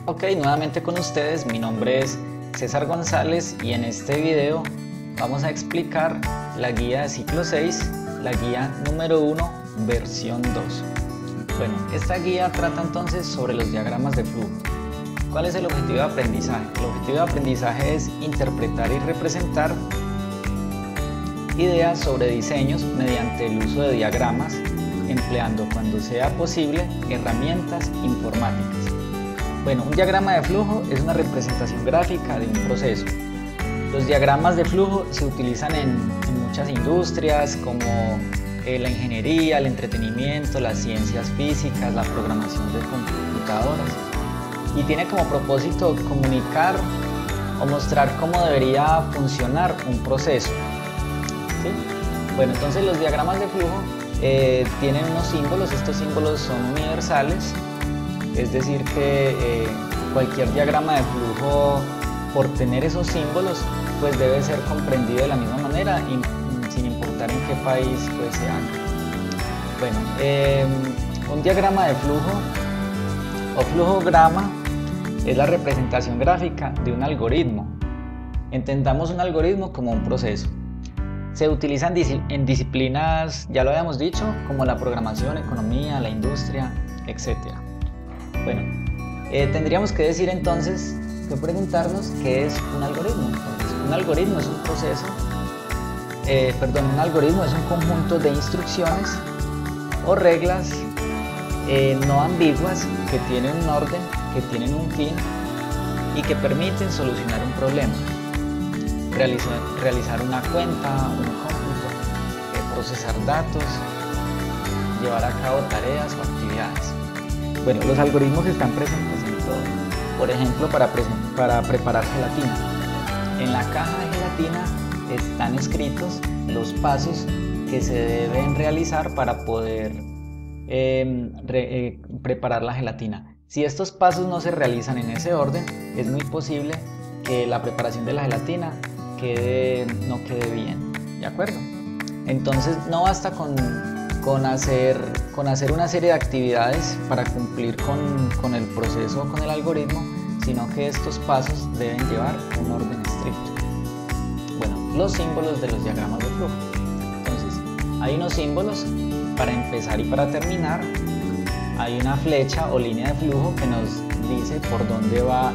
Ok, nuevamente con ustedes, mi nombre es César González y en este video vamos a explicar la guía de ciclo 6, la guía número 1, versión 2. Bueno, esta guía trata entonces sobre los diagramas de flujo. ¿Cuál es el objetivo de aprendizaje? El objetivo de aprendizaje es interpretar y representar ideas sobre diseños mediante el uso de diagramas, empleando cuando sea posible herramientas informáticas. Bueno, un diagrama de flujo es una representación gráfica de un proceso. Los diagramas de flujo se utilizan en muchas industrias como la ingeniería, el entretenimiento, las ciencias físicas, la programación de computadoras. Y tiene como propósito comunicar o mostrar cómo debería funcionar un proceso. ¿Sí? Bueno, entonces los diagramas de flujo tienen unos símbolos. Estos símbolos son universales. Es decir que cualquier diagrama de flujo, por tener esos símbolos, pues debe ser comprendido de la misma manera, sin importar en qué país pues, se haga. Bueno, un diagrama de flujo o flujograma es la representación gráfica de un algoritmo. Entendamos un algoritmo como un proceso. Se utilizan en disciplinas, ya lo habíamos dicho, como la programación, economía, la industria, etc. Bueno, tendríamos que decir entonces, que preguntarnos qué es un algoritmo. Entonces, un algoritmo es un proceso, un algoritmo es un conjunto de instrucciones o reglas no ambiguas que tienen un orden, que tienen un fin y que permiten solucionar un problema, realizar una cuenta, un cómputo, procesar datos, llevar a cabo tareas o actividades. Bueno, los algoritmos están presentes en todo. Por ejemplo, para preparar gelatina. En la caja de gelatina están escritos los pasos que se deben realizar para poder preparar la gelatina. Si estos pasos no se realizan en ese orden, es muy posible que la preparación de la gelatina no quede bien. ¿De acuerdo? Entonces no basta con hacer una serie de actividades para cumplir con el proceso o con el algoritmo, sino que estos pasos deben llevar un orden estricto. Bueno, los símbolos de los diagramas de flujo. Entonces, hay unos símbolos para empezar y para terminar. Hay una flecha o línea de flujo que nos dice por dónde va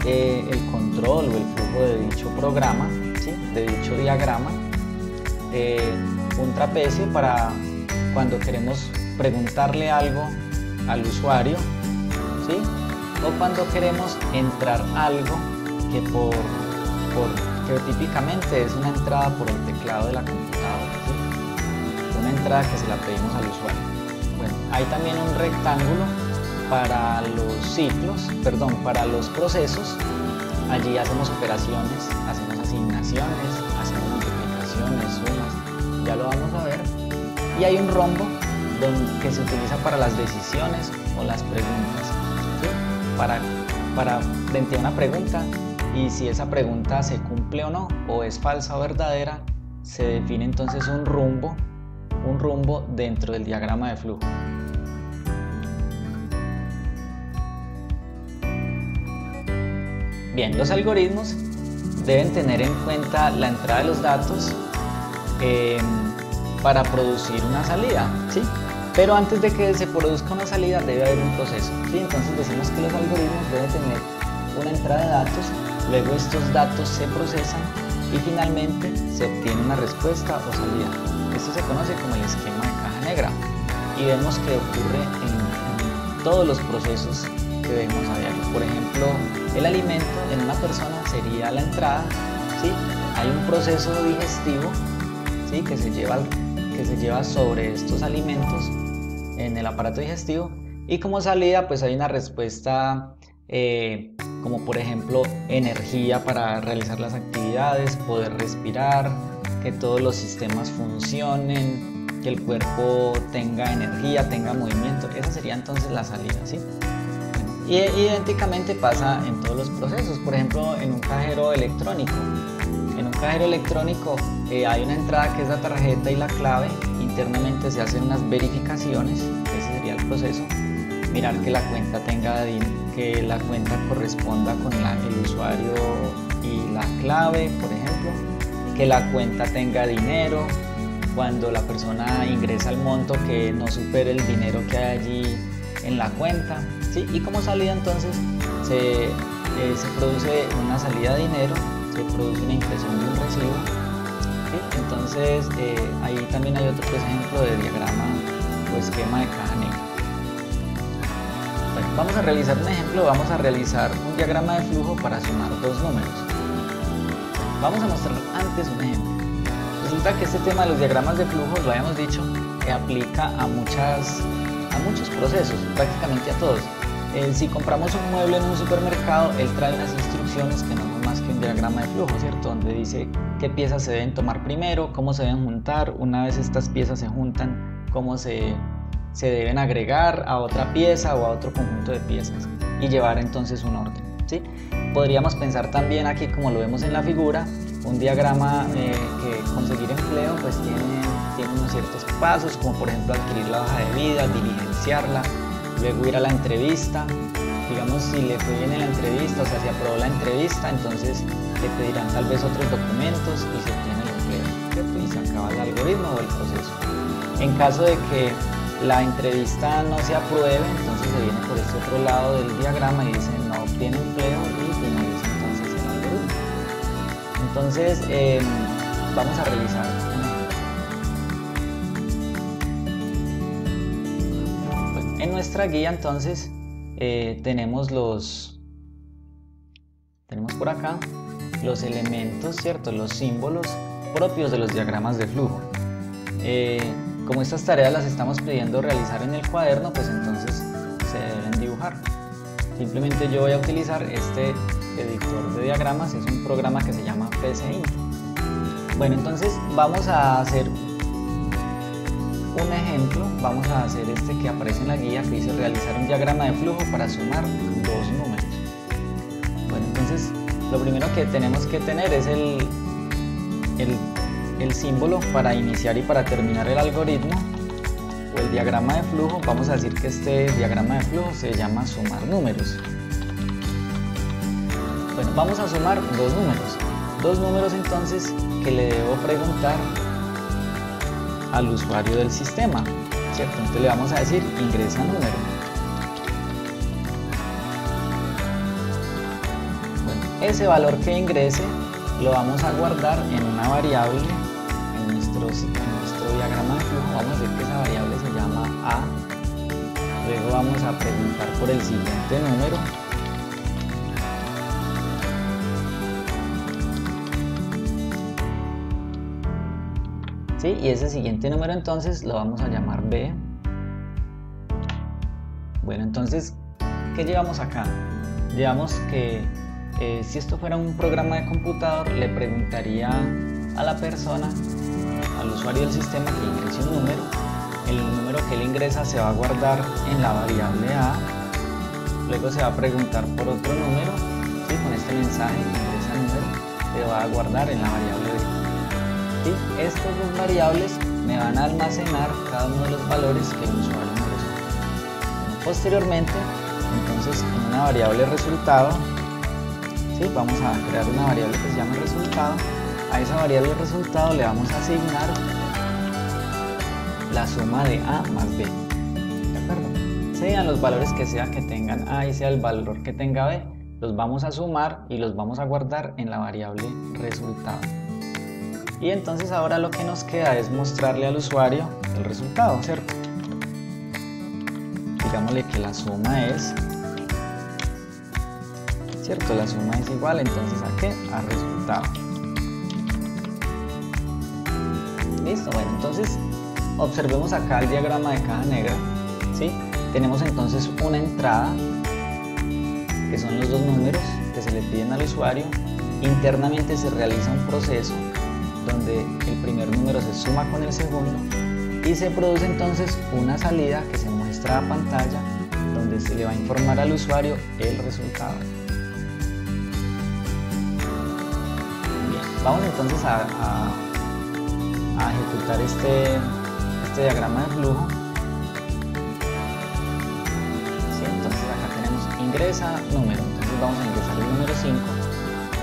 el control o el flujo de dicho programa, ¿sí? De dicho diagrama. Un trapecio para cuando queremos preguntarle algo al usuario, ¿sí? O cuando queremos entrar algo que típicamente es una entrada por el teclado de la computadora, ¿sí? Una entrada que se la pedimos al usuario. Bueno, hay también un rectángulo para los ciclos, para los procesos. Allí hacemos operaciones, hacemos asignaciones, hacemos multiplicaciones, sumas, ya lo vamos a ver. Y hay un rombo que se utiliza para las decisiones o las preguntas, ¿sí? Para frente a una pregunta, y si esa pregunta se cumple o no, o es falsa o verdadera, se define entonces un rumbo dentro del diagrama de flujo. Bien, los algoritmos deben tener en cuenta la entrada de los datos para producir una salida, ¿sí? Pero antes de que se produzca una salida debe haber un proceso, ¿sí? Entonces decimos que los algoritmos deben tener una entrada de datos, luego estos datos se procesan y finalmente se obtiene una respuesta o salida. Esto se conoce como el esquema de caja negra y vemos que ocurre en todos los procesos que vemos a diario. Por ejemplo, el alimento en una persona sería la entrada, ¿sí? Hay un proceso digestivo, ¿sí? que se lleva sobre estos alimentos en el aparato digestivo, y como salida pues hay una respuesta como por ejemplo energía para realizar las actividades, poder respirar, que todos los sistemas funcionen, que el cuerpo tenga energía, tenga movimiento. Esa sería entonces la salida, ¿sí? Y idénticamente pasa en todos los procesos. Por ejemplo, en un cajero electrónico. En un cajero electrónico hay una entrada que es la tarjeta y la clave. Internamente se hacen unas verificaciones, ese sería el proceso. mirar que que la cuenta corresponda con el usuario y la clave, por ejemplo, que la cuenta tenga dinero, cuando la persona ingresa el monto que no supere el dinero que hay allí en la cuenta, ¿sí? Y como salida entonces se produce una salida de dinero, se produce una impresión de un recibo, ¿sí? Entonces ahí también hay otro ejemplo de diagrama o esquema de caja negra. Bueno, vamos a realizar un ejemplo, vamos a realizar un diagrama de flujo para sumar dos números. Vamos a mostrar antes un ejemplo. Resulta que este tema de los diagramas de flujo, lo habíamos dicho, que aplica a muchos procesos, prácticamente a todos. Si compramos un mueble en un supermercado, él trae unas instrucciones que no son más que un diagrama de flujo, ¿cierto? Donde dice qué piezas se deben tomar primero, cómo se deben juntar, una vez estas piezas se juntan, cómo se deben agregar a otra pieza o a otro conjunto de piezas y llevar entonces un orden, ¿sí? Podríamos pensar también aquí, como lo vemos en la figura, un diagrama que conseguir empleo pues tiene unos ciertos pasos, como por ejemplo adquirir la hoja de vida, diligenciarla, luego ir a la entrevista. Digamos, si le fue bien en la entrevista, o sea, si aprobó la entrevista, entonces le pedirán tal vez otros documentos y se obtiene el empleo, ¿cierto? Y se acaba el algoritmo o el proceso. En caso de que la entrevista no se apruebe, entonces se viene por este otro lado del diagrama y dice no obtiene empleo y finaliza entonces el algoritmo. Entonces vamos a revisar en nuestra guía. Entonces tenemos por acá los elementos, ¿cierto? Los símbolos propios de los diagramas de flujo. Como estas tareas las estamos pidiendo realizar en el cuaderno, pues entonces se deben dibujar. Simplemente yo voy a utilizar este editor de diagramas, es un programa que se llama PCInt. Bueno, entonces vamos a hacer un ejemplo, vamos a hacer este que aparece en la guía, que dice realizar un diagrama de flujo para sumar dos números. Bueno, entonces lo primero que tenemos que tener es el símbolo para iniciar y para terminar el algoritmo o el diagrama de flujo. Vamos a decir que este diagrama de flujo se llama sumar números. Bueno, vamos a sumar dos números entonces que le debo preguntar al usuario del sistema, ¿cierto? Entonces le vamos a decir ingresa número. Bueno, ese valor que ingrese lo vamos a guardar en una variable en nuestro diagrama de flujo. Vamos a decir que esa variable se llama A. Luego vamos a preguntar por el siguiente número. ¿Sí? Y ese siguiente número entonces lo vamos a llamar B. Bueno, entonces, ¿qué llevamos acá? Llevamos que si esto fuera un programa de computador, le preguntaría a la persona, al usuario del sistema, que ingrese un número. El número que él ingresa se va a guardar en la variable A. Luego se va a preguntar por otro número, ¿sí? Con este mensaje, ingresa número, se va a guardar en la variable B. ¿Sí? Estas dos variables me van a almacenar cada uno de los valores que el usuario me resulta. Posteriormente, entonces, en una variable resultado, ¿sí? Vamos a crear una variable que se llama resultado. A esa variable resultado le vamos a asignar la suma de A más B. ¿De acuerdo? Sean los valores que tengan A y sea el valor que tenga B, los vamos a sumar y los vamos a guardar en la variable resultado. Y entonces ahora lo que nos queda es mostrarle al usuario el resultado, ¿cierto? Digámosle que la suma es, ¿cierto? La suma es igual, entonces ¿a qué? A resultado. Listo, bueno, entonces observemos acá el diagrama de caja negra, ¿sí? Tenemos entonces una entrada, que son los dos números que se le piden al usuario. Internamente se realiza un proceso donde el primer número se suma con el segundo y se produce entonces una salida que se muestra a pantalla, donde se le va a informar al usuario el resultado. Bien, vamos entonces a ejecutar este diagrama de flujo. ingresa número, entonces vamos a ingresar el número 5,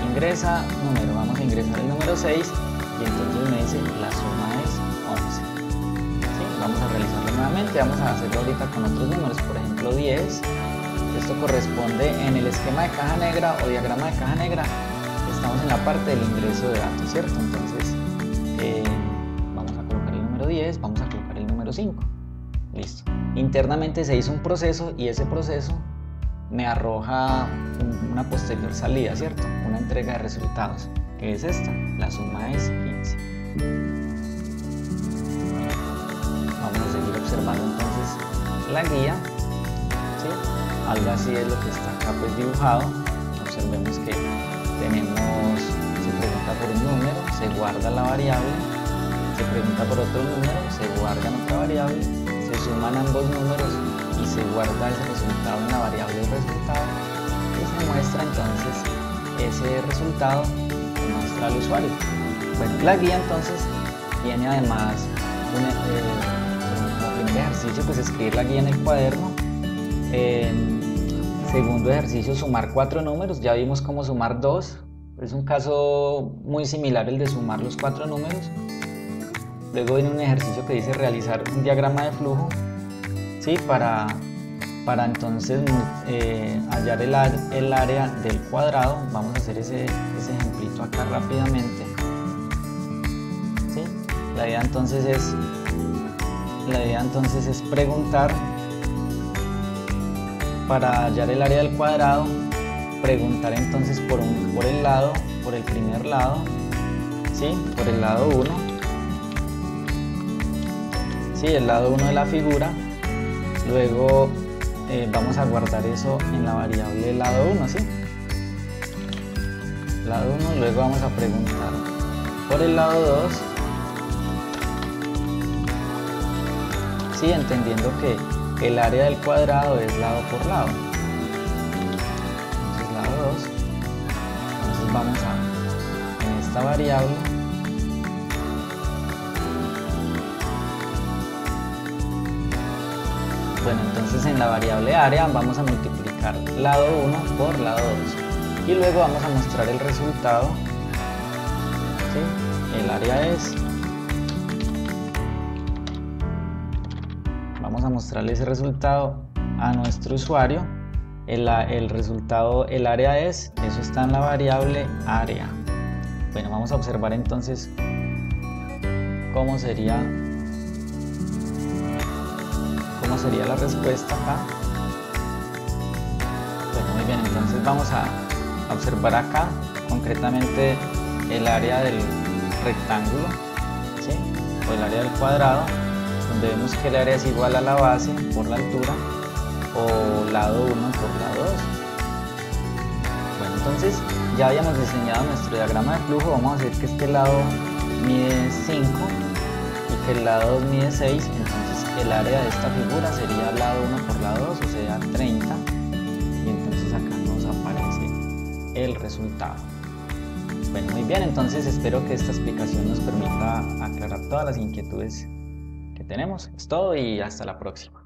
ingresa número, vamos a ingresar el número 6 y entonces me dice la suma es 11. ¿Sí? Vamos a realizarlo nuevamente, vamos a hacerlo ahorita con otros números, por ejemplo 10. Esto corresponde en el esquema de caja negra o diagrama de caja negra, estamos en la parte del ingreso de datos, ¿cierto? Entonces vamos a colocar el número 10, vamos a colocar el número 5. Listo. Internamente se hizo un proceso y ese proceso me arroja una posterior salida, ¿cierto? Una entrega de resultados, que es esta, la suma es 15. Vamos a seguir observando entonces la guía, ¿sí? Algo así es lo que está acá pues dibujado. Observemos que tenemos, se pregunta por un número, se guarda la variable, se pregunta por otro número, se guarda en otra variable, se suman ambos números y se guarda ese resultado en la variable de resultado y se muestra entonces ese resultado, se muestra al usuario. Bueno, la guía entonces tiene además como primer ejercicio pues escribir la guía en el cuaderno. Segundo ejercicio, sumar 4 números. Ya vimos cómo sumar 2. Es un caso muy similar el de sumar los 4 números. Luego viene un ejercicio que dice realizar un diagrama de flujo, ¿sí? Para entonces hallar el área del cuadrado. Vamos a hacer ese ejemplito acá rápidamente, ¿sí? La idea entonces es preguntar. Para hallar el área del cuadrado, preguntar entonces por el primer lado, ¿sí? Por el lado 1, ¿sí? El lado 1 de la figura. Luego vamos a guardar eso en la variable lado 1, ¿sí? Lado 1, luego vamos a preguntar por el lado 2, ¿sí? Entendiendo que el área del cuadrado es lado por lado. Entonces lado 2. Entonces vamos en esta variable bueno, entonces en la variable área vamos a multiplicar lado 1 por lado 2 y luego vamos a mostrar el resultado, ¿sí? El área es, vamos a mostrarle ese resultado a nuestro usuario. El resultado, el área es, eso está en la variable área. Bueno, vamos a observar entonces cómo sería la respuesta acá. Bueno, muy bien, entonces vamos a observar acá concretamente el área del rectángulo, ¿sí? O el área del cuadrado, donde vemos que el área es igual a la base por la altura o lado 1 por lado 2. Bueno, entonces ya habíamos diseñado nuestro diagrama de flujo. Vamos a decir que este lado mide 5 y que el lado 2 mide 6, entonces el área de esta figura sería lado 1 por lado 2, o sea 30, y entonces acá nos aparece el resultado. Bueno, muy bien, entonces espero que esta explicación nos permita aclarar todas las inquietudes que tenemos. Es todo y hasta la próxima.